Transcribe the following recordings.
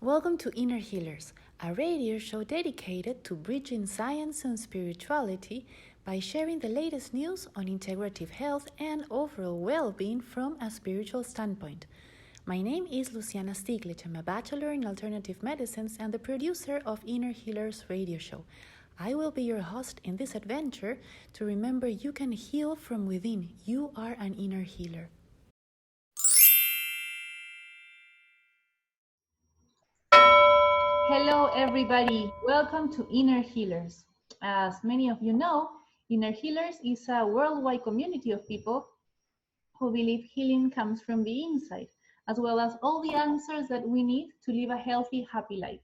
Welcome to Inner Healers, a radio show dedicated to bridging science and spirituality by sharing the latest news on integrative health and overall well-being from a spiritual standpoint. My name is Luciana Stiglitz. I'm a bachelor in alternative medicines and the producer of Inner Healers radio show. I will be your host in this adventure to remember you can heal from within. You are an inner healer. Hello, everybody. Welcome to Inner Healers. As many of you know, Inner Healers is a worldwide community of people who believe healing comes from the inside, as well as all the answers that we need to live a healthy, happy life.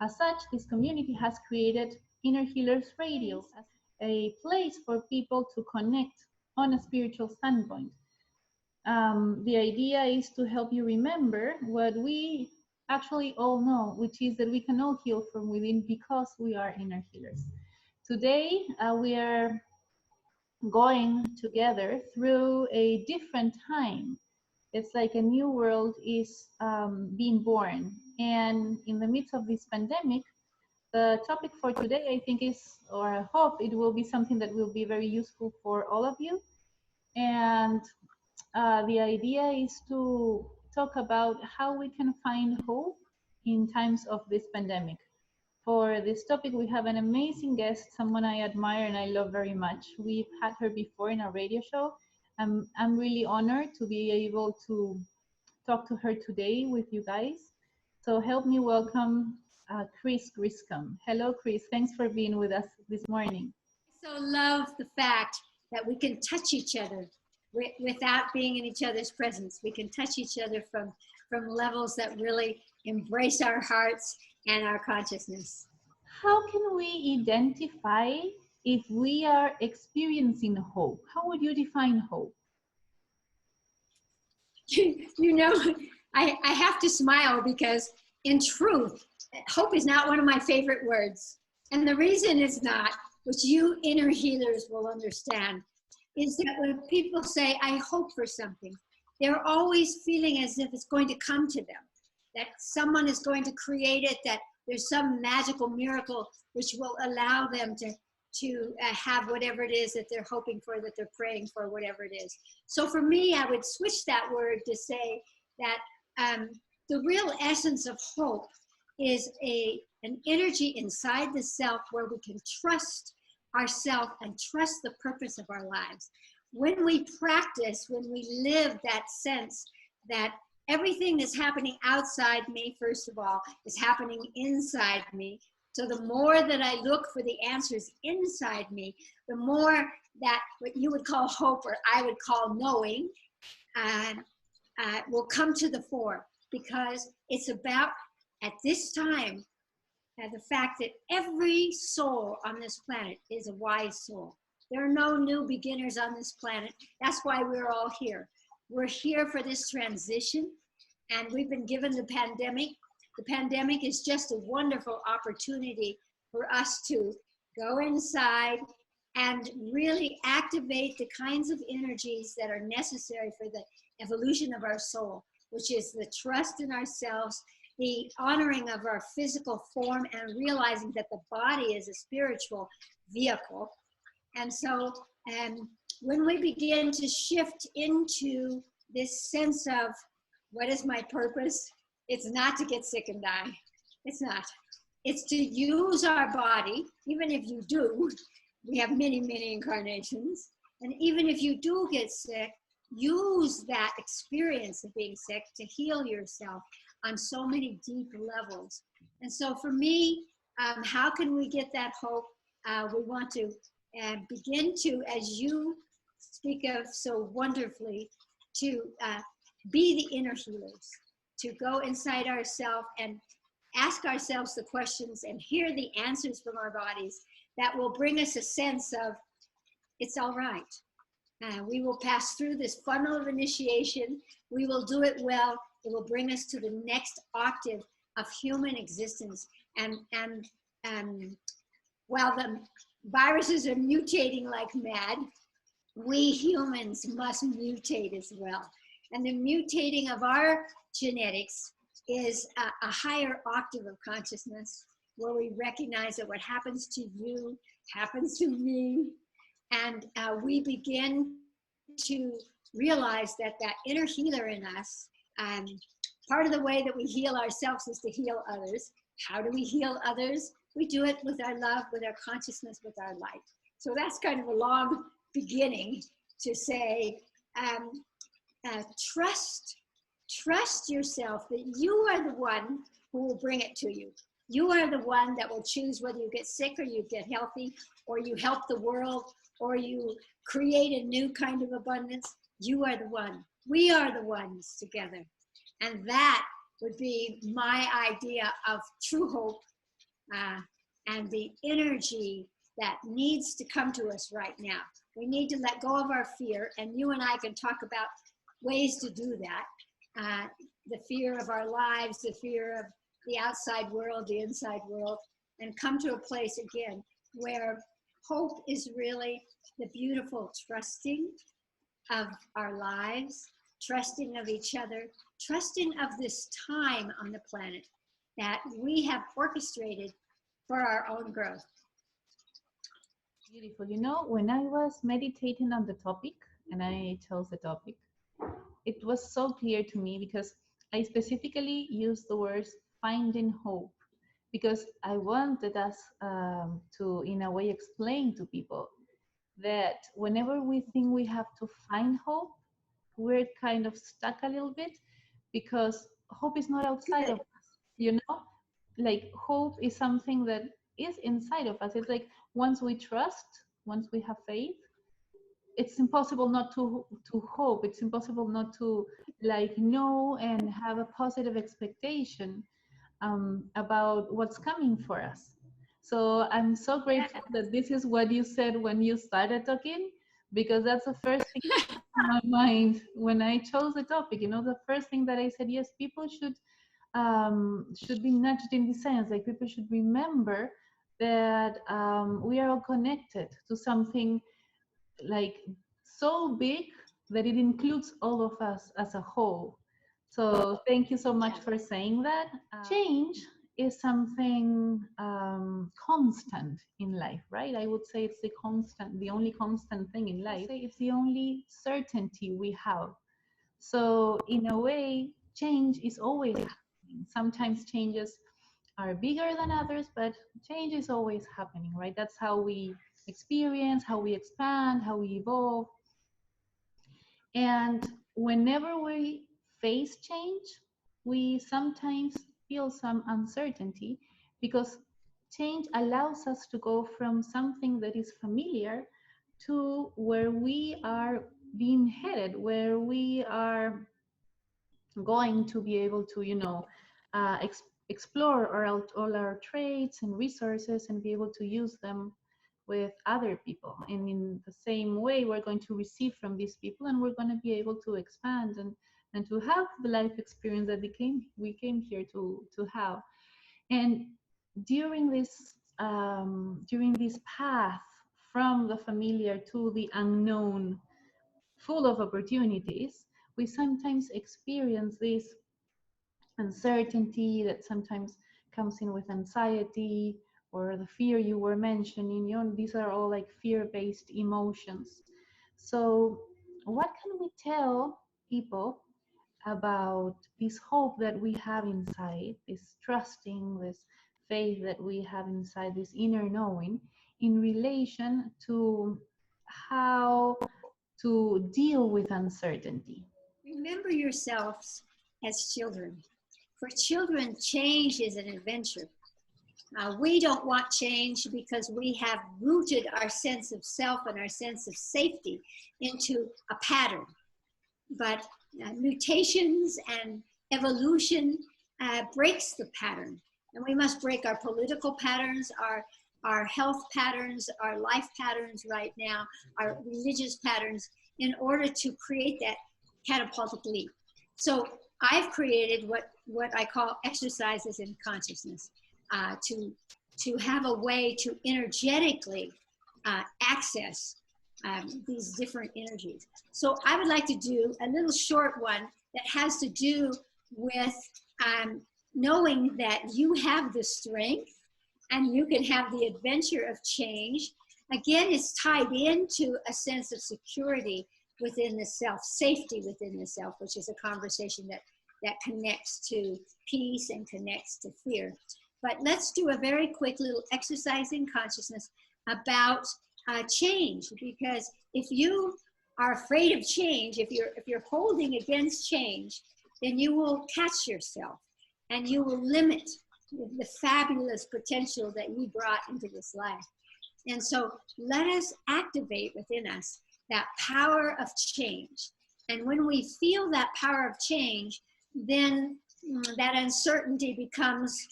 As such, this community has created Inner Healers Radio, a place for people to connect on a spiritual standpoint. The idea is to help you remember what we actually all know, which is that we can all heal from within because we are inner healers. Today, we are going together through a different time. It's like a new world is being born. And in the midst of this pandemic, the topic for today, I think is, or I hope it will be something that will be very useful for all of you. And the idea is to talk about how we can find hope in times of this pandemic. For this topic, we have an amazing guest, someone I admire and I love very much. We've had her before in our radio show. I'm really honored to be able to talk to her today with you guys. So help me welcome Chris Griscom. Hello, Chris. Thanks for being with us this morning. I so love the fact that we can touch each other without being in each other's presence. We can touch each other from levels that really embrace our hearts and our consciousness. How can we identify if we are experiencing hope? How would you define hope? You know, I have to smile because in truth, hope is not one of my favorite words. And the reason it's not, which you inner healers will understand, is that when people say, I hope for something, they're always feeling as if it's going to come to them, that someone is going to create it, that there's some magical miracle which will allow them to have whatever it is that they're hoping for, that they're praying for, whatever it is. So for me, I would switch that word to say that the real essence of hope is an energy inside the self where we can trust ourselves and trust the purpose of our lives. When we practice, when we live that sense that everything that's happening outside me, first of all, is happening inside me. So the more that I look for the answers inside me, the more that what you would call hope or I would call knowing will come to the fore, because it's about, at this time, the fact that every soul on this planet is a wise soul. There are no new beginners on this planet. That's why we're all here. We're here for this transition, and we've been given the pandemic. The pandemic is just a wonderful opportunity for us to go inside and really activate the kinds of energies that are necessary for the evolution of our soul, which is the trust in ourselves, the honoring of our physical form, and realizing that the body is a spiritual vehicle. And so when we begin to shift into this sense of what is my purpose, it's not to get sick and die. It's not. It's to use our body, even if you do. We have many, many incarnations. And even if you do get sick, use that experience of being sick to heal yourself on so many deep levels. And so for me, how can we get that hope? We want to begin to, as you speak of so wonderfully, to be the inner healers, to go inside ourselves and ask ourselves the questions and hear the answers from our bodies that will bring us a sense of, it's all right. We will pass through this funnel of initiation. We will do it well. It will bring us to the next octave of human existence. And while the viruses are mutating like mad, we humans must mutate as well. And the mutating of our genetics is a higher octave of consciousness where we recognize that what happens to you happens to me. And we begin to realize that that inner healer in us, part of the way that we heal ourselves is to heal others. How do we heal others? We do it with our love, with our consciousness, with our light. So that's kind of a long beginning to say, trust yourself that you are the one who will bring it to you. You are the one that will choose whether you get sick or you get healthy, or you help the world, or you create a new kind of abundance. You are the one. We are the ones together. And that would be my idea of true hope, and the energy that needs to come to us right now. We need to let go of our fear, and you and I can talk about ways to do that. The fear of our lives, the fear of the outside world, the inside world, and come to a place again where hope is really the beautiful trusting of our lives, trusting of each other, trusting of this time on the planet that we have orchestrated for our own growth. Beautiful. You know, when I was meditating on the topic and I chose the topic, it was so clear to me because I specifically used the words finding hope, because I wanted us to, in a way, explain to people that whenever we think we have to find hope, we're kind of stuck a little bit, because hope is not outside of us, you know? Like, hope is something that is inside of us. It's like once we trust, once we have faith, it's impossible not to hope. It's impossible not to like know and have a positive expectation about what's coming for us. So I'm so grateful that this is what you said when you started talking, because that's the first thing in my mind when I chose the topic. You know, the first thing that I said, yes, people should be nudged in this sense. Like, people should remember that we are all connected to something like so big that it includes all of us as a whole. So thank you so much for saying that. Change is something constant in life, right? I would say it's the only constant thing in life. It's the only certainty we have. So in a way, change is always happening. Sometimes changes are bigger than others, but change is always happening, right? That's how we experience, how we expand, how we evolve. And whenever we face change, we sometimes feel some uncertainty, because change allows us to go from something that is familiar to where we are being headed, where we are going to be able to, you know, explore all our traits and resources and be able to use them with other people. And in the same way, we're going to receive from these people, and we're going to be able to expand and to have the life experience that we came here to have. And during this path from the familiar to the unknown, full of opportunities, we sometimes experience this uncertainty that sometimes comes in with anxiety, or the fear you were mentioning. You know, these are all like fear-based emotions. So what can we tell people about this hope that we have inside, this trusting, this faith that we have inside, this inner knowing, in relation to how to deal with uncertainty? Remember yourselves as children. For children, change is an adventure. We don't want change because we have rooted our sense of self and our sense of safety into a pattern. But mutations and evolution breaks the pattern. And we must break our political patterns, our health patterns, our life patterns right now, our religious patterns, in order to create that catapultic leap. So I've created what I call exercises in consciousness, to have a way to energetically access these different energies. So I would like to do a little short one that has to do with knowing that you have the strength and you can have the adventure of change. Again, it's tied into a sense of security within the self, safety within the self, which is a conversation that connects to peace and connects to fear. But let's do a very quick little exercise in consciousness about change, because if you are afraid of change, if you're holding against change, then you will catch yourself and you will limit the fabulous potential that you brought into this life. And so let us activate within us that power of change. And when we feel that power of change, then that uncertainty becomes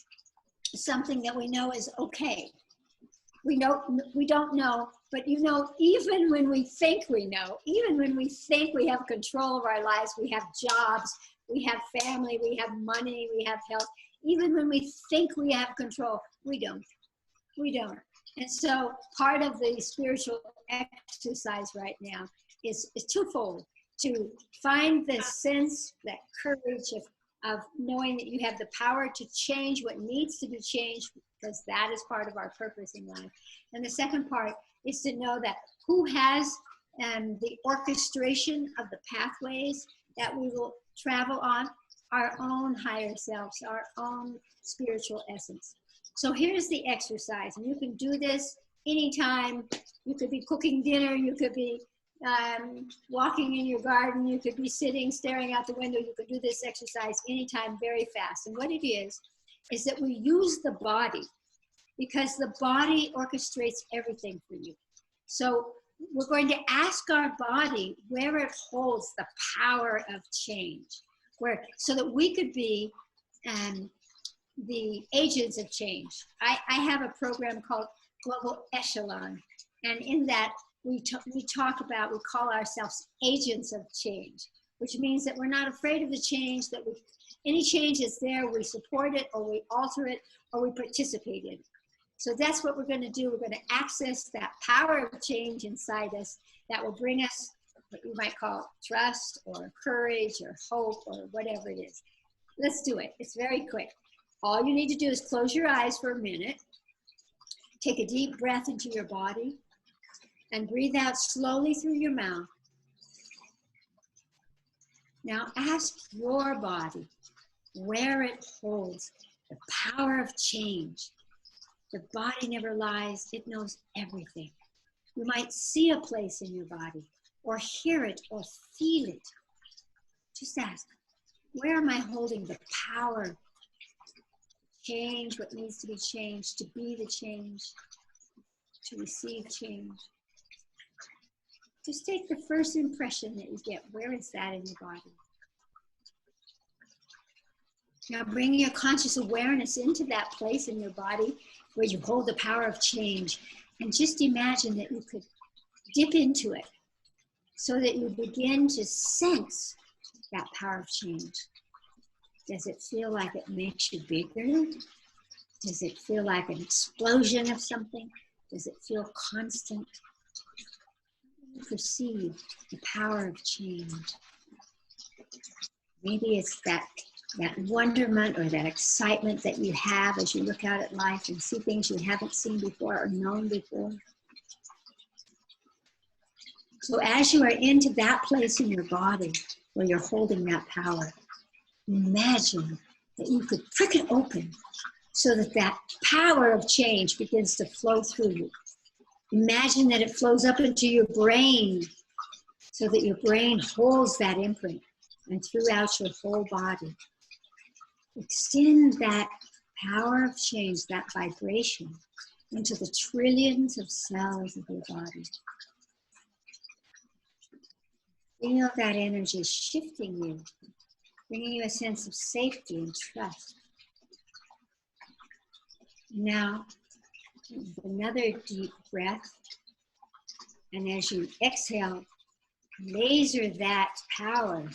something that we know is okay. We don't know, but you know, even when we think we know, even when we think we have control of our lives, we have jobs, we have family, we have money, we have health, even when we think we have control, we don't. And so part of the spiritual exercise right now is twofold: to find the sense, that courage of knowing that you have the power to change what needs to be changed, because that is part of our purpose in life. And the second part is to know that who has the orchestration of the pathways that we will travel on, our own higher selves, our own spiritual essence. So here's the exercise, and you can do this anytime. You could be cooking dinner, you could be walking in your garden, you could be sitting, staring out the window. You could do this exercise anytime, very fast. And what it is that we use the body, because the body orchestrates everything for you. So we're going to ask our body where it holds the power of change, so that we could be the agents of change. I have a program called Global Echelon, and in that we call ourselves agents of change, which means that we're not afraid of the change, that any change is there, we support it, or we alter it, or we participate in it. So that's what we're going to do. We're going to access that power of change inside us that will bring us what you might call trust or courage or hope or whatever it is. Let's do it. It's very quick. All you need to do is close your eyes for a minute, take a deep breath into your body, and breathe out slowly through your mouth. Now ask your body where it holds the power of change. The body never lies. It knows everything. You might see a place in your body, or hear it, or feel it. Just ask, where am I holding the power to change what needs to be changed, to be the change, to receive change? Just take the first impression that you get. Where is that in your body? Now bring your conscious awareness into that place in your body where you hold the power of change, and just imagine that you could dip into it so that you begin to sense that power of change. Does it feel like it makes you bigger? Does it feel like an explosion of something? Does it feel constant? Perceive the power of change. Maybe it's that wonderment or that excitement that you have as you look out at life and see things you haven't seen before or known before. So as you are into that place in your body where you're holding that power, imagine that you could prick it open so that that power of change begins to flow through you. Imagine that it flows up into your brain so that your brain holds that imprint and throughout your whole body. Extend that power of change, that vibration, into the trillions of cells of your body. Feel that energy shifting you, bringing you a sense of safety and trust. Now, another deep breath, and as you exhale, laser that power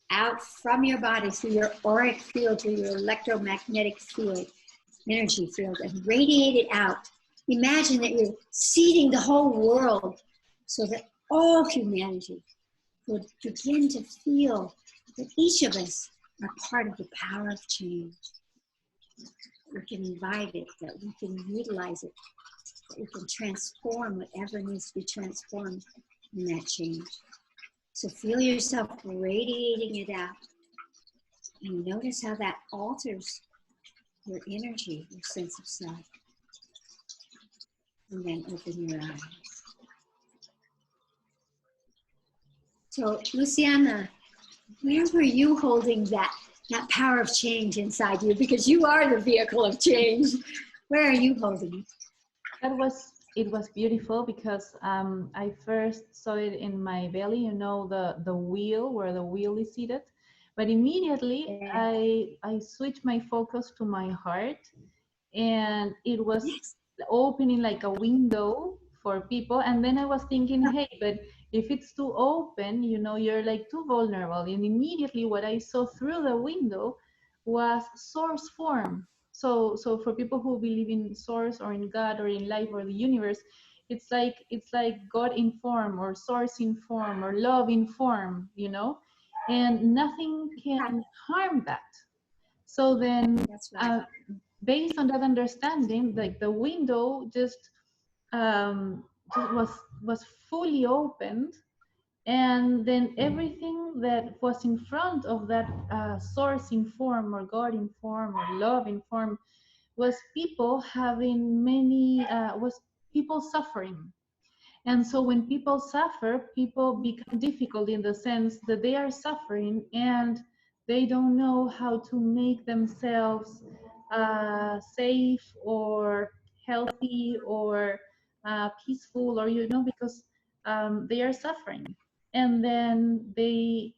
out from your body through your auric field, through your electromagnetic field, energy field, and radiate it out. Imagine that you're seeding the whole world so that all humanity would begin to feel that each of us are part of the power of change. We can invite it, that we can utilize it, that we can transform whatever needs to be transformed in that change. So feel yourself radiating it out. And notice how that alters your energy, your sense of self. And then open your eyes. So, Luciana, where were you holding that power of change inside you? Because you are the vehicle of change. Where are you holding it? It was beautiful because I first saw it in my belly, you know, the wheel, where the wheel is seated. But immediately I switched my focus to my heart, and it was opening like a window for people. And then I was thinking, hey, but if it's too open, you know, you're like too vulnerable. And immediately what I saw through the window was source form. So for people who believe in source or in God or in life or the universe, it's like God in form, or source in form, or love in form, you know, and nothing can harm that. So then, That's right. Based on that understanding, like the window just was fully opened, and then everything that was in front of that source in form, or God in form, or love in form, was people having many was people suffering. And so when people suffer, people become difficult in the sense that they are suffering and they don't know how to make themselves safe or healthy or peaceful, or, you know, because they are suffering. And then they,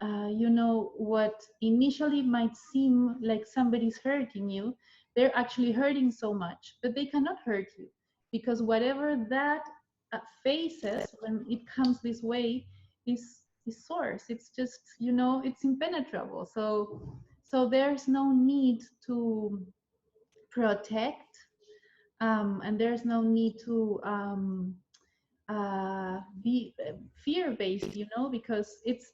you know, what initially might seem like somebody's hurting you, they're actually hurting so much, but they cannot hurt you, because whatever that faces when it comes this way is source. It's just, you know, it's impenetrable. So there's no need to protect, and there's no need to be fear-based, you know, because it's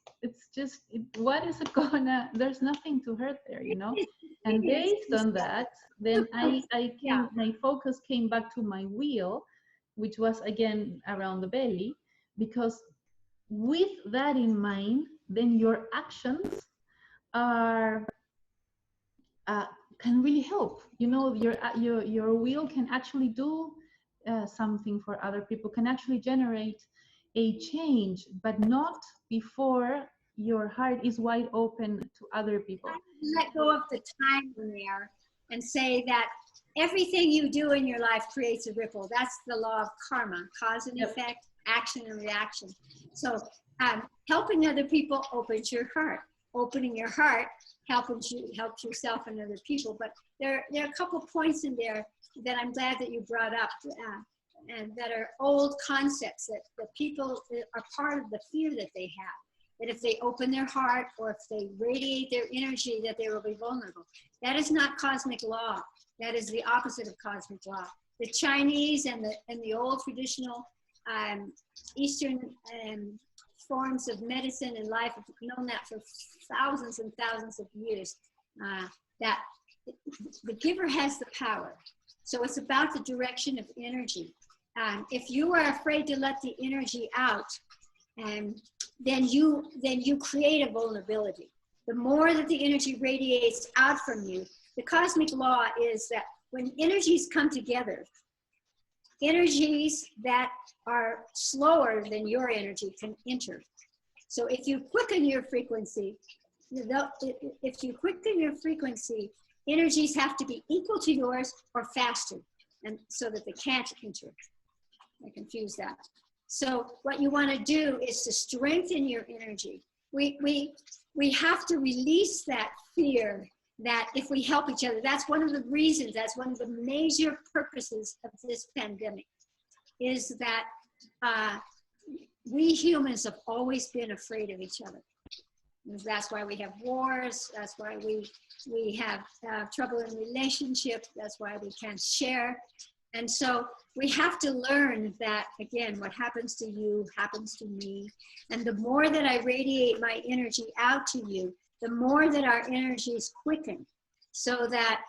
just what is it gonna, there's nothing to hurt there, you know. And based on that, then I came, my focus came back to my wheel, which was again around the belly, because with that in mind, then your actions are can really help, you know. Your wheel can actually do something for other people, can actually generate a change, but not before your heart is wide open to other people. Let go of the time there and say that everything you do in your life creates a ripple. That's the law of karma, cause and effect, action and reaction. So helping other people opens your heart. Opening your heart helps yourself and other people. But there are a couple points in there that I'm glad that you brought up, and that are old concepts that people are part of the fear that they have. That if they open their heart, or if they radiate their energy, that they will be vulnerable. That is not cosmic law. That is the opposite of cosmic law. The Chinese and the old traditional Eastern forms of medicine and life have known that for thousands and thousands of years, that the giver has the power. So it's about the direction of energy. If you are afraid to let the energy out, then you create a vulnerability. The more that the energy radiates out from you, the cosmic law is that when energies come together, energies that are slower than your energy can enter. So if you quicken your frequency, energies have to be equal to yours or faster, and so that they can't enter. I confuse that. So what you want to do is to strengthen your energy. We have to release that fear that if we help each other, that's one of the reasons, that's one of the major purposes of this pandemic, is that we humans have always been afraid of each other. That's why we have wars. That's why we have trouble in relationships. That's why we can't share. And so we have to learn that, again, what happens to you happens to me. And the more that I radiate my energy out to you, the more that our energies quicken. So that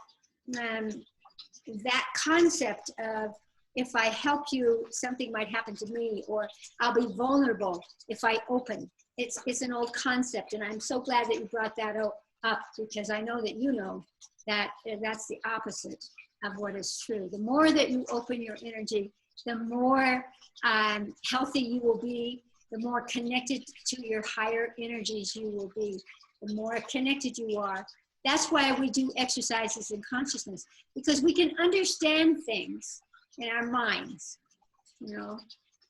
that concept of, if I help you, something might happen to me, or I'll be vulnerable if I open. It's an old concept, and I'm so glad that you brought that up, because I know that you know that that's the opposite of what is true. The more that you open your energy, the more healthy you will be, the more connected to your higher energies you will be, the more connected you are. That's why we do exercises in consciousness, because we can understand things in our minds, you know.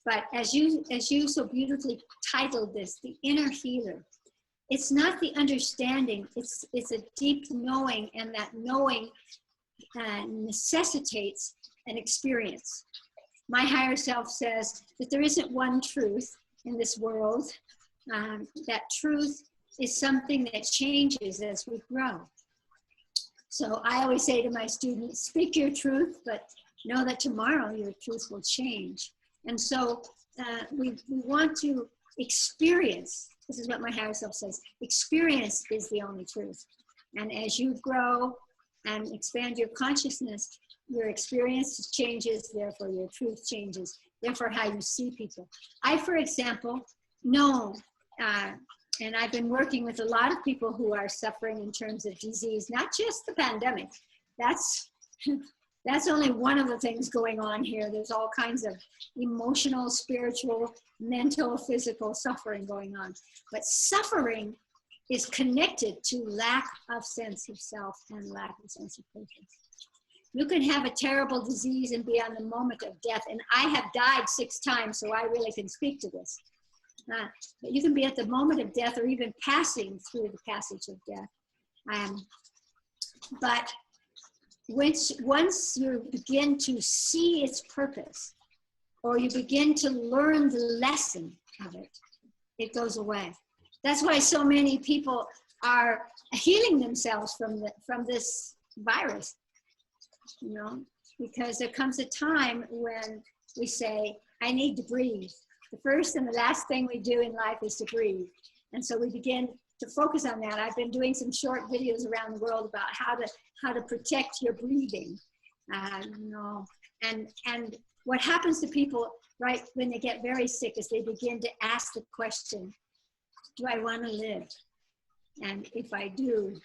But as you so beautifully titled this, the inner healer, it's not the understanding, it's a deep knowing, and that knowing necessitates an experience. My higher self says that there isn't one truth in this world, that truth is something that changes as we grow. So I always say to my students, speak your truth, but know that tomorrow your truth will change. And so we want to experience, this is what my higher self says, experience is the only truth. And as you grow and expand your consciousness, your experience changes, therefore your truth changes, therefore how you see people. I, for example, know, and I've been working with a lot of people who are suffering in terms of disease, not just the pandemic. That's only one of the things going on here. There's all kinds of emotional, spiritual, mental, physical suffering going on. But suffering is connected to lack of sense of self and lack of sense of purpose. You can have a terrible disease and be on the moment of death. And I have died 6 times, so I really can speak to this. But you can be at the moment of death, or even passing through the passage of death. But once you begin to see its purpose, or you begin to learn the lesson of it, it goes away. That's why so many people are healing themselves from this virus, you know, because there comes a time when we say, I need to breathe. The first and the last thing we do in life is to breathe. And so we begin to focus on that. I've been doing some short videos around the world about how to protect your breathing. You know, and what happens to people right when they get very sick is they begin to ask the question, do I want to live? And if I do,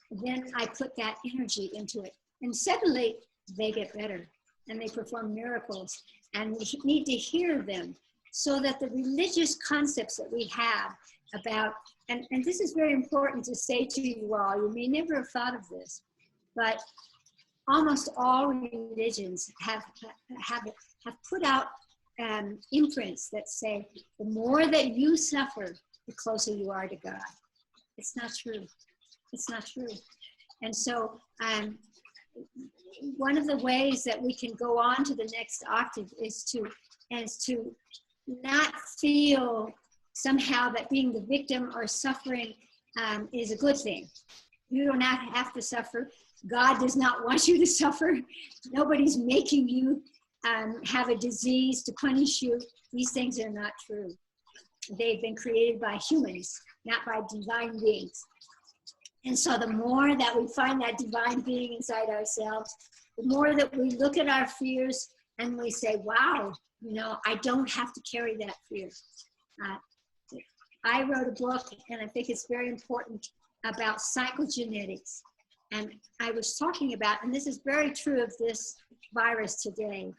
then I put that energy into it. And suddenly they get better and they perform miracles. And we need to hear them, so that the religious concepts that we have about, and this is very important to say to you all, you may never have thought of this, but almost all religions have put out imprints that say, the more that you suffer, the closer you are to God. It's not true. It's not true. And so one of the ways that we can go on to the next octave is to not feel somehow that being the victim or suffering is a good thing. You don't have to suffer. God does not want you to suffer. Nobody's making you have a disease to punish you. These things are not true. They've been created by humans, not by divine beings. And so the more that we find that divine being inside ourselves, the more that we look at our fears and we say, wow, you know, I don't have to carry that fear. I wrote a book, and I think it's very important, about psychogenetics. And I was talking about, and this is very true of this virus today.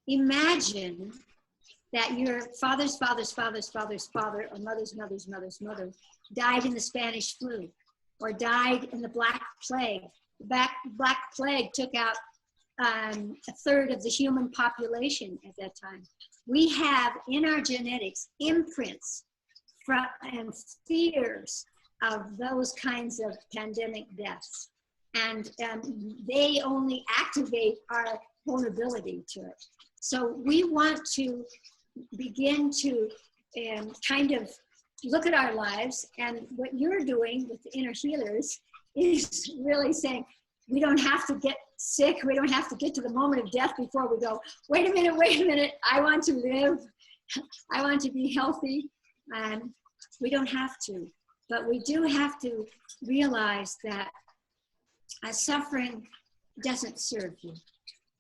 Imagine that your father's father's father's father's father, or mother's mother's mother's mother, died in the Spanish flu, or died in the Black Plague. The Black Plague took out a third of the human population at that time. We have in our genetics imprints and fears of those kinds of pandemic deaths. And they only activate our vulnerability to it. So we want to begin to kind of look at our lives, and what you're doing with the inner healers is really saying, we don't have to get sick, we don't have to get to the moment of death before we go, wait a minute, I want to live, I want to be healthy. We don't have to. But we do have to realize that suffering doesn't serve you.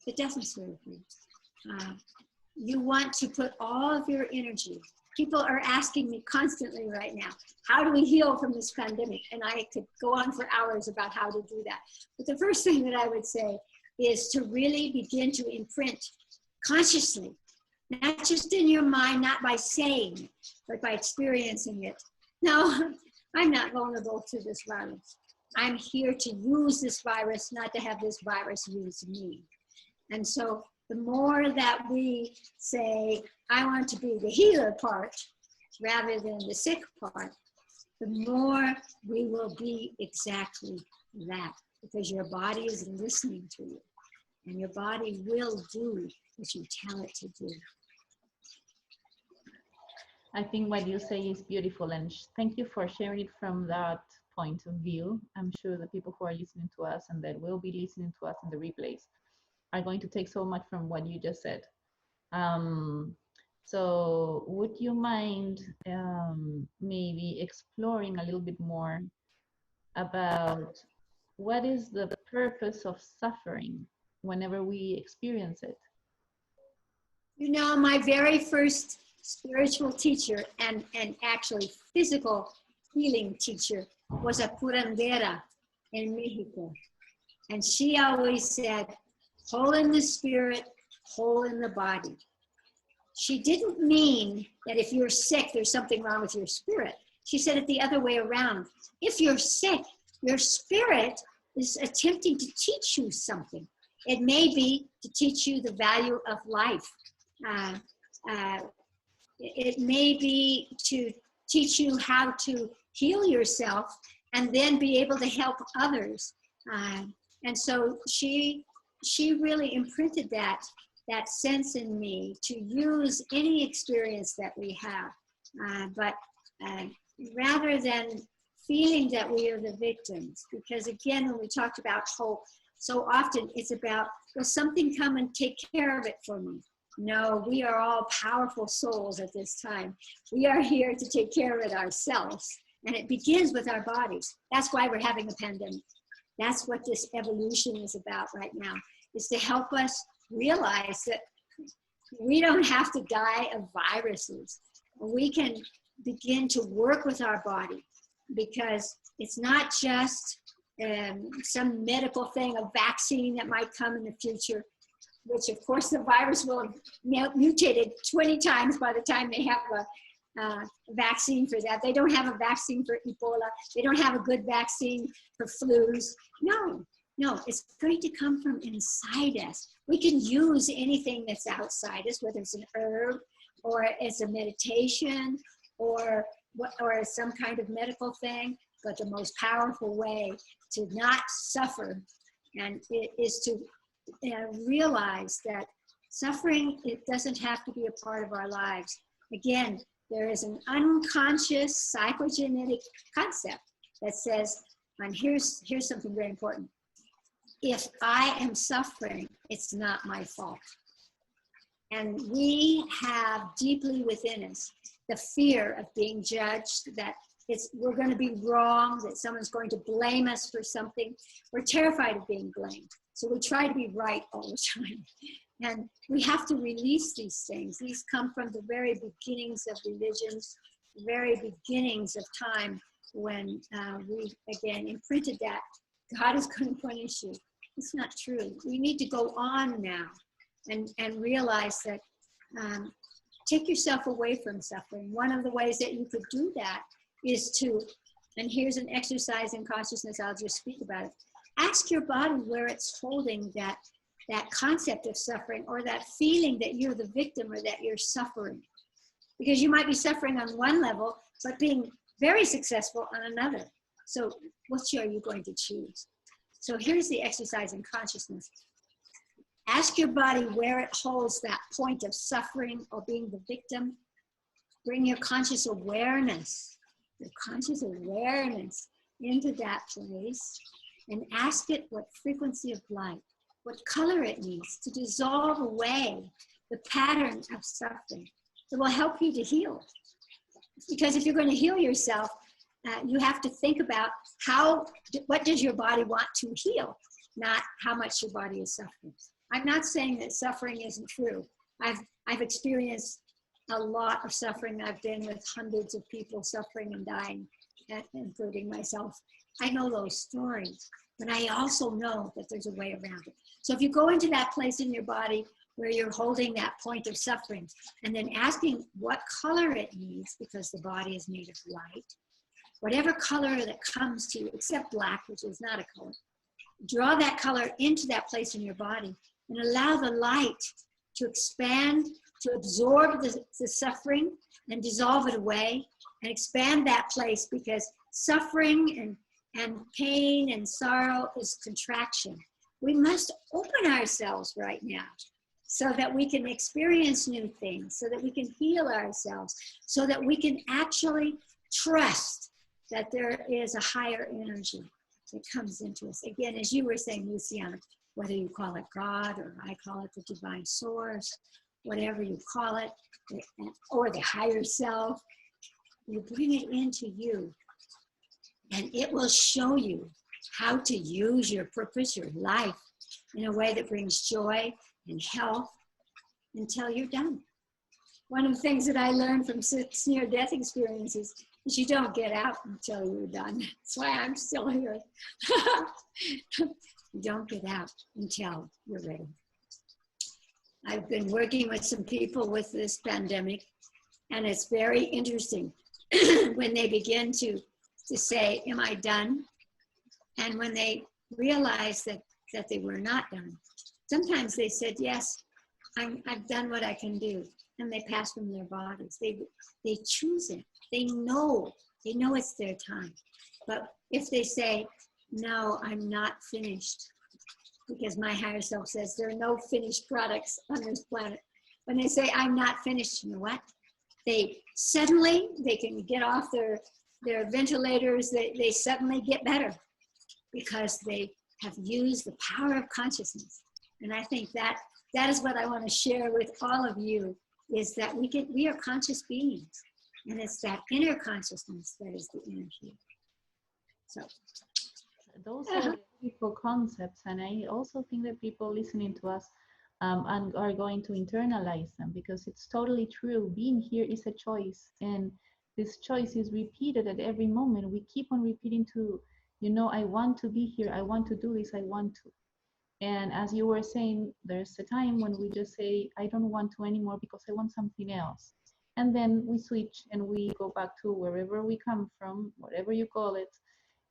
It doesn't serve you. You want to put all of your energy. People are asking me constantly right now, how do we heal from this pandemic? And I could go on for hours about how to do that. But the first thing that I would say is to really begin to imprint consciously, not just in your mind, not by saying it, but by experiencing it. No, I'm not vulnerable to this virus. I'm here to use this virus, not to have this virus use me. And so the more that we say, I want to be the healer part rather than the sick part, the more we will be exactly that, because your body is listening to you and your body will do what you tell it to do. I think what you say is beautiful, and thank you for sharing it from that point of view. I'm sure the people who are listening to us and that will be listening to us in the replays are going to take so much from what you just said. So would you mind maybe exploring a little bit more about what is the purpose of suffering whenever we experience it? You know, my very first spiritual teacher and actually physical healing teacher was a curandera in Mexico. And she always said, whole in the spirit, whole in the body. She didn't mean that if you're sick, there's something wrong with your spirit. She said it the other way around. If you're sick, your spirit is attempting to teach you something. It may be to teach you the value of life. It may be to teach you how to heal yourself and then be able to help others. And so she really imprinted that sense in me to use any experience that we have. But rather than feeling that we are the victims, because again, when we talked about hope, so often it's about, will something come and take care of it for me? No, we are all powerful souls at this time. We are here to take care of it ourselves. And it begins with our bodies. That's why we're having a pandemic. That's what this evolution is about right now, is to help us realize that we don't have to die of viruses. We can begin to work with our body, because it's not just some medical thing, a vaccine that might come in the future, which of course the virus will have mutated 20 times by the time they have a vaccine for that. They don't have a vaccine for Ebola. They don't have a good vaccine for flus. No, it's going to come from inside us. We can use anything that's outside us, whether it's an herb or it's a meditation or some kind of medical thing. But the most powerful way to not suffer and it is to realize that suffering, it doesn't have to be a part of our lives. Again, there is an unconscious psychogenetic concept that says, and here's something very important. If I am suffering, it's not my fault. And we have deeply within us the fear of being judged, that we're going to be wrong, that someone's going to blame us for something. We're terrified of being blamed. So we try to be right all the time. And we have to release these things. These come from the very beginnings of religions, the very beginnings of time when we, again, imprinted that God is going to punish you. It's not true. We need to go on now and realize that take yourself away from suffering. One of the ways that you could do that is to, and here's an exercise in consciousness, I'll just speak about it. Ask your body where it's holding that concept of suffering, or that feeling that you're the victim or that you're suffering. Because you might be suffering on one level, but being very successful on another. So which are you going to choose? So here's the exercise in consciousness. Ask your body where it holds that point of suffering or being the victim. Bring your conscious awareness into that place, and ask it what frequency of light, what color it needs to dissolve away the pattern of suffering. It will help you to heal. Because if you're going to heal yourself, you have to think about what does your body want to heal, not how much your body is suffering. I'm not saying that suffering isn't true. I've experienced a lot of suffering. I've been with hundreds of people suffering and dying, including myself. I know those stories, but I also know that there's a way around it. So if you go into that place in your body where you're holding that point of suffering and then asking what color it needs, because the body is made of light, whatever color that comes to you, except black, which is not a color, draw that color into that place in your body and allow the light to expand, to absorb the suffering and dissolve it away and expand that place, because suffering and pain and sorrow is contraction. We must open ourselves right now so that we can experience new things, so that we can heal ourselves, so that we can actually trust that there is a higher energy that comes into us. Again, as you were saying, Luciana, whether you call it God or I call it the divine source, whatever you call it, or the higher self, you bring it into you and it will show you how to use your purpose, your life, in a way that brings joy and health until you're done. One of the things that I learned from 6 near-death experiences is you don't get out until you're done. That's why I'm still here. You don't get out until you're ready. I've been working with some people with this pandemic, and it's very interesting when they begin to say, am I done? And when they realize that they were not done, sometimes they said, yes, I've done what I can do. And they pass from their bodies. They choose it. They know it's their time. But if they say, no, I'm not finished, because my higher self says there are no finished products on this planet. When they say, I'm not finished, you know what? They can get off their ventilators, they suddenly get better because they have used the power of consciousness. And I think that is what I want to share with all of you, is that we are conscious beings, and it's that inner consciousness that is the inner healing. So those are beautiful concepts, and I also think that people listening to us and are going to internalize them, because it's totally true. Being here is a choice, and this choice is repeated at every moment. We keep on repeating to, I want to be here, I want to do this, I want to. And as you were saying, there's a time when we just say, I don't want to anymore because I want something else. And then we switch and we go back to wherever we come from, whatever you call it.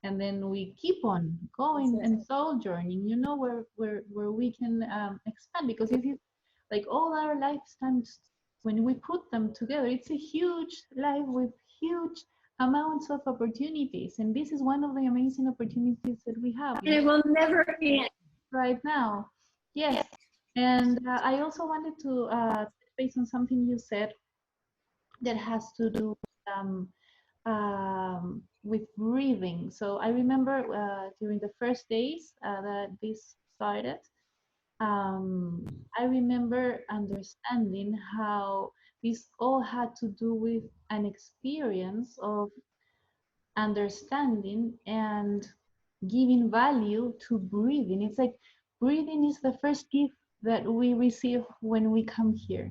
And then we keep on going and sojourning, where we can expand, because it is like all our lifetimes, when we put them together, it's a huge life with huge amounts of opportunities. And this is one of the amazing opportunities that we have. And it will never end. Right now. Yes. And I also wanted to touch base on something you said that has to do with breathing. So I remember during the first days that this started, I remember understanding how this all had to do with an experience of understanding and giving value to breathing. It's like breathing is the first gift that we receive when we come here,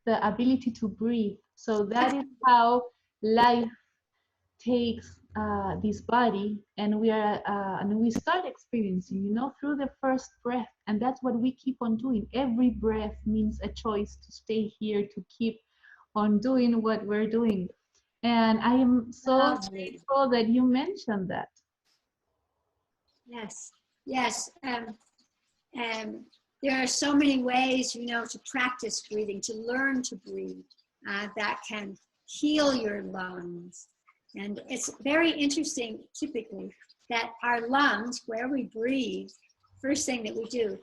the ability to breathe. So that is how life takes this body, and we start experiencing, through the first breath. And that's what we keep on doing. Every breath means a choice to stay here, to keep on doing what we're doing. And I am so grateful that you mentioned that. Yes. There are so many ways, to practice breathing, to learn to breathe, that can heal your lungs. And it's very interesting, typically, that our lungs, where we breathe, first thing that we do,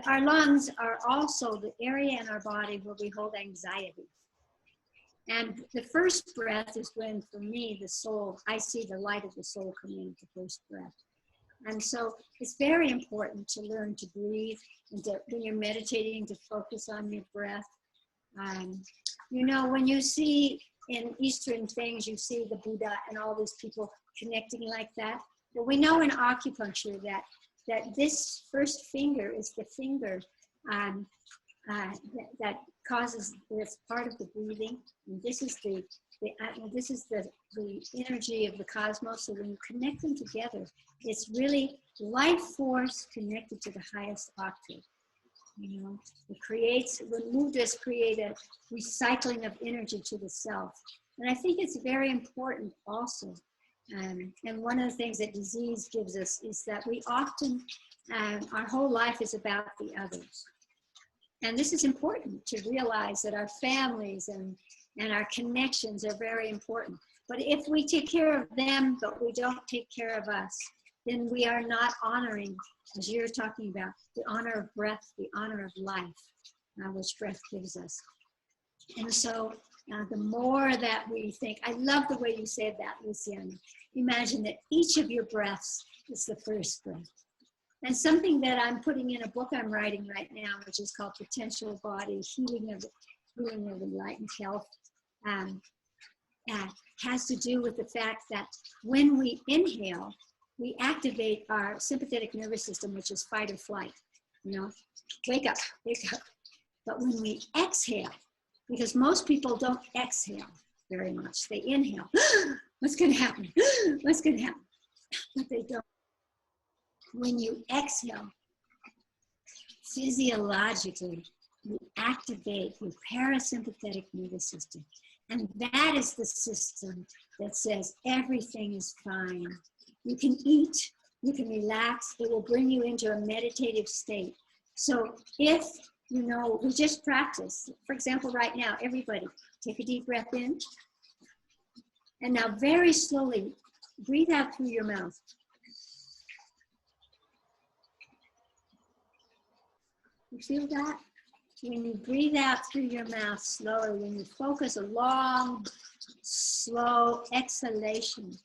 our lungs are also the area in our body where we hold anxiety. And the first breath is when, for me, the soul, I see the light of the soul coming in at the first breath. And so it's very important to learn to breathe, and when you're meditating, to focus on your breath. When you see in Eastern things, you see the Buddha and all these people connecting like that. But we know in acupuncture that this first finger is the finger that causes this part of the breathing. And this is this is the energy of the cosmos. So when you connect them together, it's really life force connected to the highest octave. You know, it creates, when mudras create a recycling of energy to the self. And I think it's very important also. And one of the things that disease gives us is that we often, our whole life is about the others. And this is important to realize that our families and our connections are very important. But if we take care of them, but we don't take care of us, then we are not honoring, as you're talking about, the honor of breath, the honor of life, which breath gives us. And so the more that we think, I love the way you said that, Luciana. Imagine that each of your breaths is the first breath. And something that I'm putting in a book I'm writing right now, which is called Potential Body, Healing of Enlightened Health, has to do with the fact that when we inhale, we activate our sympathetic nervous system, which is fight or flight. You know, wake up, wake up. But when we exhale, because most people don't exhale very much, they inhale. What's going to happen? What's going to happen? But they don't. When you exhale, physiologically, you activate your parasympathetic nervous system. And that is the system that says everything is fine. You can eat, you can relax, it will bring you into a meditative state. So if, you know, we just practice, for example, right now, everybody take a deep breath in. And now very slowly, breathe out through your mouth. You feel that? When you breathe out through your mouth slowly, when you focus a long, slow exhalation,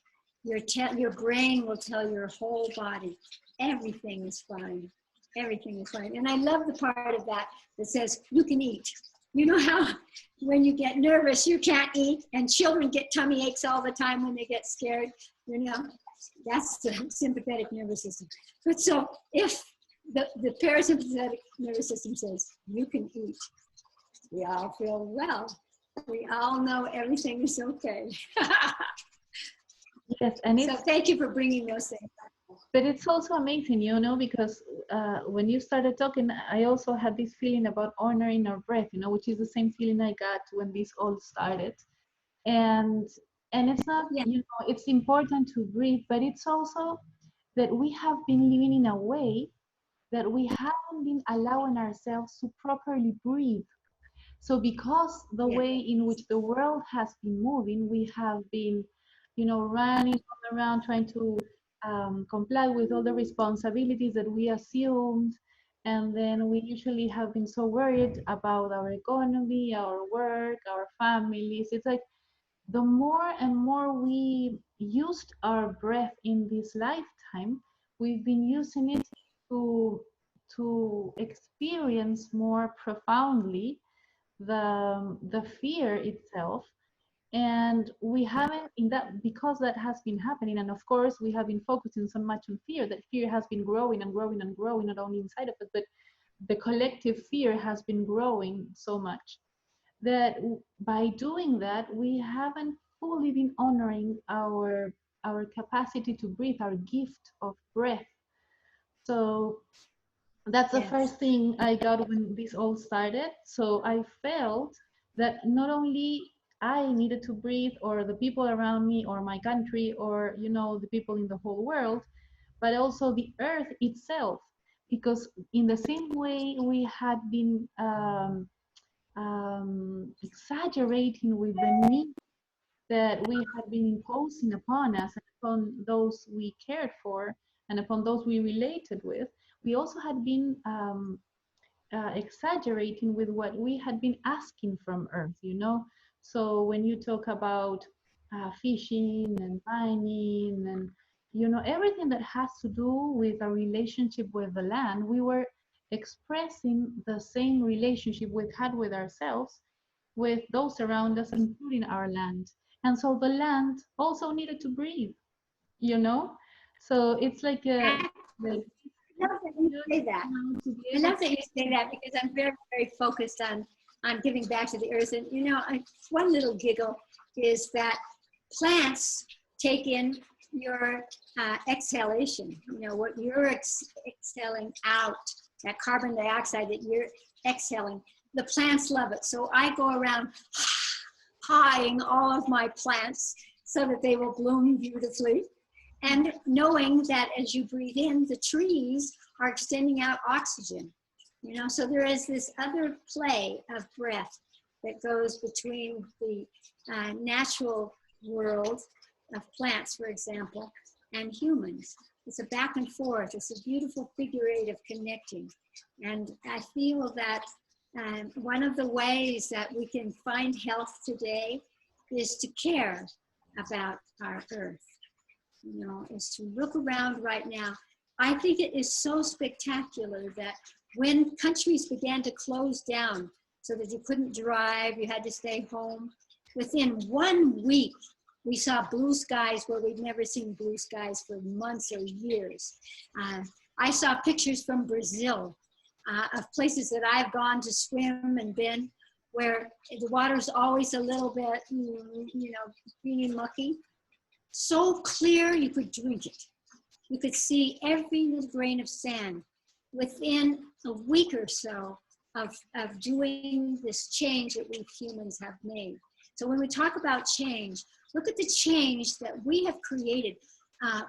your brain will tell your whole body, everything is fine. Everything is fine. And I love the part of that that says, you can eat. You know how when you get nervous, you can't eat, and children get tummy aches all the time when they get scared, you know? That's the sympathetic nervous system. But so if the parasympathetic nervous system says, you can eat, we all feel well. We all know everything is okay. Yes, and so thank you for bringing those things up. But it's also amazing, you know, because when you started talking, I also had this feeling about honoring our breath, you know, which is the same feeling I got when this all started. And it's not, you know, it's important to breathe, but it's also that we have been living in a way that we haven't been allowing ourselves to properly breathe. So because the way in which the world has been moving, we have been, you know, running around trying to comply with all the responsibilities that we assumed. And then we usually have been so worried about our economy, our work, our families. It's like the more and more we used our breath in this lifetime, we've been using it to experience more profoundly the fear itself. And we haven't, in that, because that has been happening, and of course we have been focusing so much on fear, that fear has been growing and growing and growing, not only inside of us, but the collective fear has been growing so much that by doing that, we haven't fully been honoring our capacity to breathe, our gift of breath. So that's the first thing I got when this all started. So I felt that not only I needed to breathe, or the people around me, or my country, or, you know, the people in the whole world, but also the earth itself. Because in the same way we had been exaggerating with the need that we had been imposing upon us and upon those we cared for and upon those we related with, we also had been exaggerating with what we had been asking from Earth, you know? So when you talk about fishing and mining and, you know, everything that has to do with our relationship with the land, we were expressing the same relationship we had with ourselves with those around us, including our land. And so the land also needed to breathe, you know? So it's like the I love that you say that. to be I able love that you say that because I'm very, very focused on giving back to the earth. And you know, one little giggle is that plants take in your exhalation. You know what you're exhaling out, that carbon dioxide that you're exhaling. The plants love it. So I go around pieing all of my plants so that they will bloom beautifully. And knowing that as you breathe in, the trees are extending out oxygen. You know, so there is this other play of breath that goes between the natural world of plants, for example, and humans. It's a back and forth. It's a beautiful figure eight of connecting. And I feel that one of the ways that we can find health today is to care about our earth. You know, is to look around right now. I think it is so spectacular that when countries began to close down so that you couldn't drive, you had to stay home, within 1 week, we saw blue skies where we'd never seen blue skies for months or years. I saw pictures from Brazil of places that I've gone to swim and been where the water's always a little bit, you know, greeny mucky. So clear you could drink it. You could see every little grain of sand within a week or so of doing this change that we humans have made. So when we talk about change, look at the change that we have created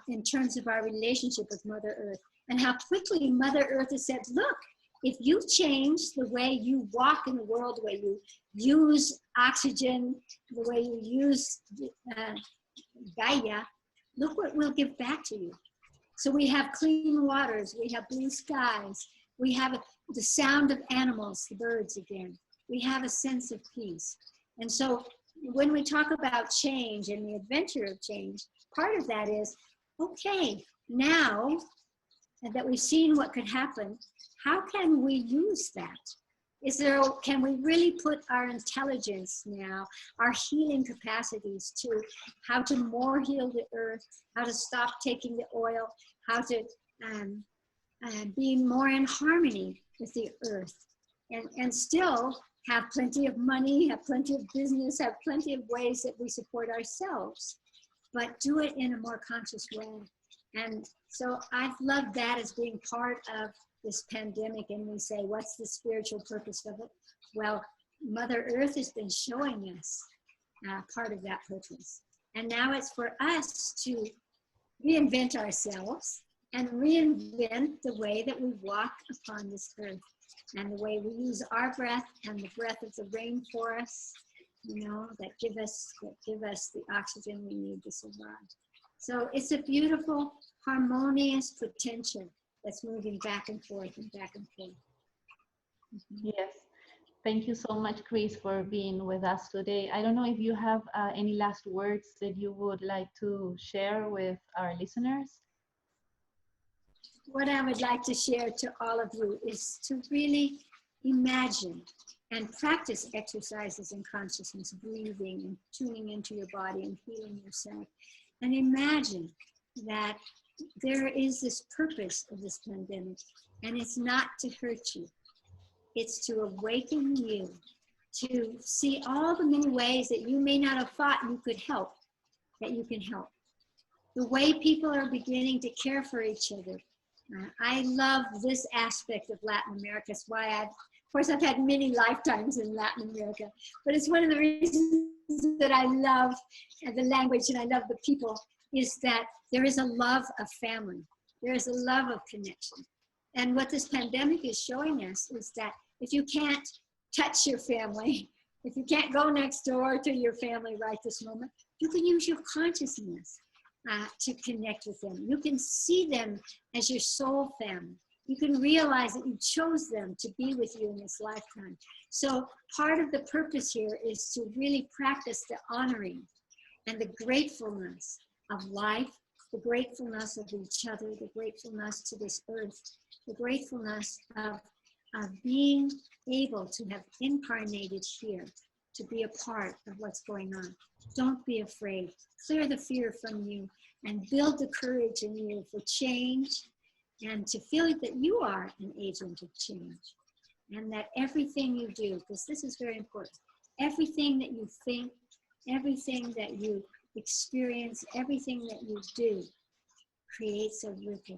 in terms of our relationship with Mother Earth and how quickly Mother Earth has said, look, if you change the way you walk in the world, the way you use oxygen, the way you use Gaia, look what we'll give back to you. So we have clean waters, we have blue skies, we have the sound of animals, the birds again. We have a sense of peace. And so when we talk about change and the adventure of change, part of that is, okay, now that we've seen what could happen, how can we use that? Can we really put our intelligence now, our healing capacities to how to more heal the earth, how to stop taking the oil, how to be more in harmony with the earth, and still have plenty of money, have plenty of business, have plenty of ways that we support ourselves, but do it in a more conscious way. And so I've loved that as being part of this pandemic, and we say, what's the spiritual purpose of it? Well, Mother Earth has been showing us part of that purpose. And now it's for us to reinvent ourselves and reinvent the way that we walk upon this earth and the way we use our breath and the breath of the rainforests, you know, that give us the oxygen we need to survive. So it's a beautiful, harmonious potential that's moving back and forth and back and forth. Yes. Thank you so much, Chris, for being with us today. I don't know if you have any last words that you would like to share with our listeners. What I would like to share to all of you is to really imagine and practice exercises in consciousness, breathing and tuning into your body and healing yourself. And imagine that there is this purpose of this pandemic, and it's not to hurt you. It's to awaken you to see all the many ways that you may not have thought you could help, that you can help. The way people are beginning to care for each other. I love this aspect of Latin America. It's why of course, I've had many lifetimes in Latin America, but it's one of the reasons that I love the language and I love the people, is that there is a love of family. There is a love of connection. And what this pandemic is showing us is that if you can't touch your family, if you can't go next door to your family right this moment, you can use your consciousness to connect with them. You can see them as your soul family. You can realize that you chose them to be with you in this lifetime. So part of the purpose here is to really practice the honoring and the gratefulness of life, the gratefulness of each other, the gratefulness to this earth, the gratefulness of being able to have incarnated here to be a part of what's going on. Don't be afraid. Clear the fear from you and build the courage in you for change and to feel that you are an agent of change and that everything you do, because this is very important, everything that you think, everything that you experience, everything that you do creates a ripple.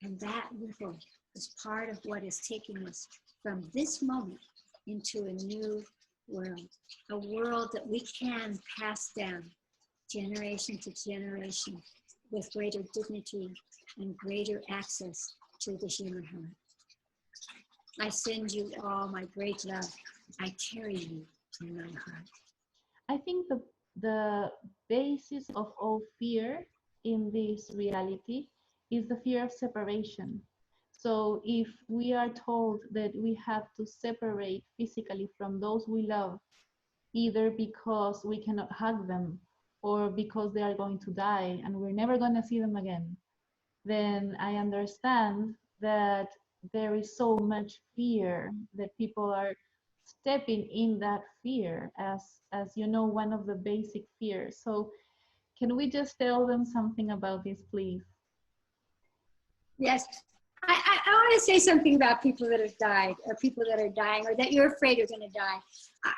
And that ripple is part of what is taking us from this moment into a new world, a world that we can pass down generation to generation with greater dignity and greater access to the human heart. I send you all my great love. I carry you in my heart. I think the basis of all fear in this reality is the fear of separation. So if we are told that we have to separate physically from those we love, either because we cannot hug them or because they are going to die and we're never going to see them again, then I understand that there is so much fear that people are stepping in that fear as you know, one of the basic fears. So can we just tell them something about this, please? Yes. I want to say something about people that have died or people that are dying or that you're afraid are going to die.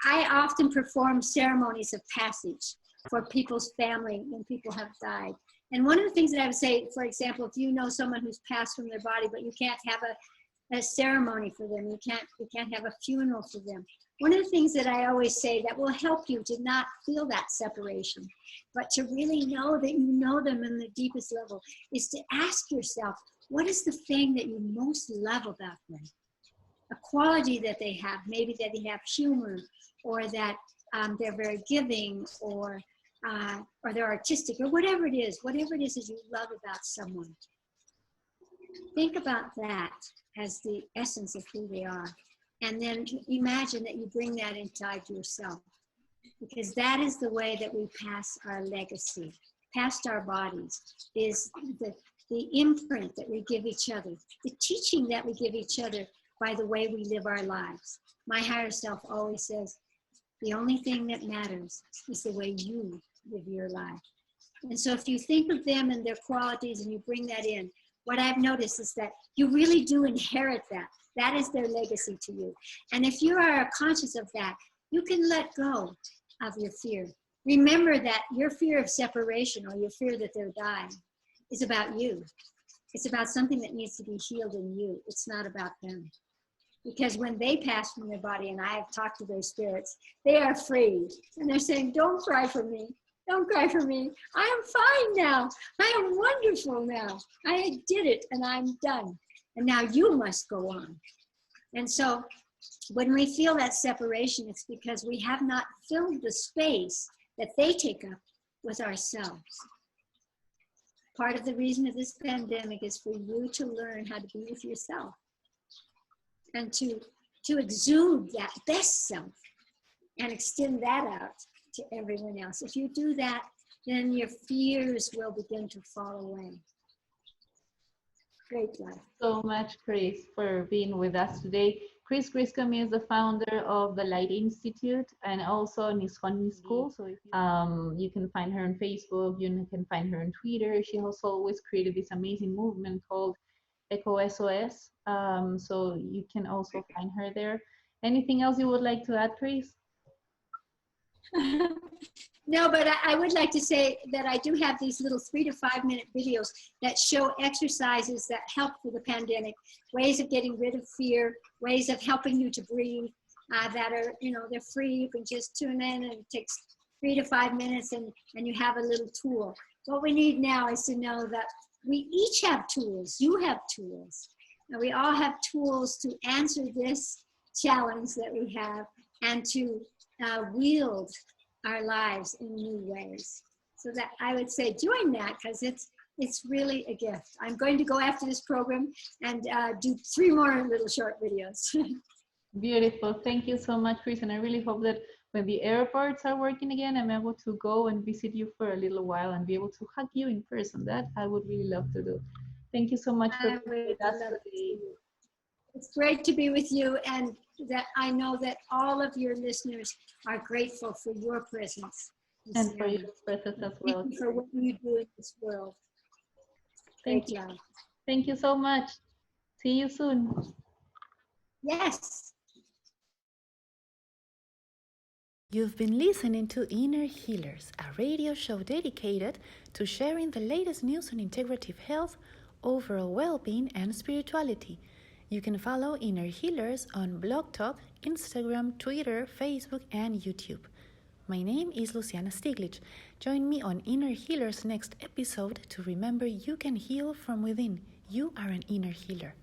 I often perform ceremonies of passage for people's family when people have died. And one of the things that I would say, for example, if you know someone who's passed from their body, but you can't have a ceremony for them, you can't have a funeral for them. One of the things that I always say that will help you to not feel that separation, but to really know that you know them in the deepest level, is to ask yourself, what is the thing that you most love about them? A quality that they have, maybe that they have humor, or that they're very giving, or they're artistic, or whatever it is that you love about someone. Think about that as the essence of who they are. And then imagine that you bring that inside yourself, because that is the way that we pass our legacy, past our bodies, is the imprint that we give each other, the teaching that we give each other by the way we live our lives. My higher self always says, the only thing that matters is the way you live your life. And so if you think of them and their qualities and you bring that in, what I've noticed is that you really do inherit that. That is their legacy to you. And if you are conscious of that, you can let go of your fear. Remember that your fear of separation or your fear that they're dying is about you. It's about something that needs to be healed in you. It's not about them. Because when they pass from their body, and I have talked to their spirits, they are free. And they're saying, don't cry for me. Don't cry for me. I am fine now. I am wonderful now. I did it and I'm done. And now you must go on. And so when we feel that separation, it's because we have not filled the space that they take up with ourselves. Part of the reason of this pandemic is for you to learn how to be with yourself and to exude that best self and extend that out to everyone else. If you do that, then your fears will begin to fall away. Great life. So much, Chris, for being with us today. Chris Griscom is the founder of the Light Institute and also Nishon School. So you can find her on Facebook, you can find her on Twitter. She has always created this amazing movement called Eco SOS. So you can also find her there. Anything else you would like to add, Chris? No, but I would like to say that I do have these little 3 to 5 minute videos that show exercises that help for the pandemic, ways of getting rid of fear, ways of helping you to breathe, that are, they're free. You can just tune in and it takes 3 to 5 minutes and you have a little tool. What we need now is to know that we each have tools. You have tools. And we all have tools to answer this challenge that we have and to wield our lives in new ways. So that I would say join that, because it's really a gift. I'm going to go after this program and do 3 more little short videos. Beautiful. Thank you so much, Chris. And I really hope that when the airports are working again, I'm able to go and visit you for a little while and be able to hug you in person. That I would really love to do. Thank you so much for being with us today. It's great to be with you, and that I know that all of your listeners are grateful for your presence. And for Luciana. your presence as Thank well. you for what you do in this world. Thank Great you. job. Thank you so much. See you soon. Yes. You've been listening to Inner Healers, a radio show dedicated to sharing the latest news on integrative health, overall well-being, and spirituality. You can follow Inner Healers on Blog Talk, Instagram, Twitter, Facebook, and YouTube. My name is Luciana Stiglitz. Join me on Inner Healers' next episode to remember you can heal from within. You are an inner healer.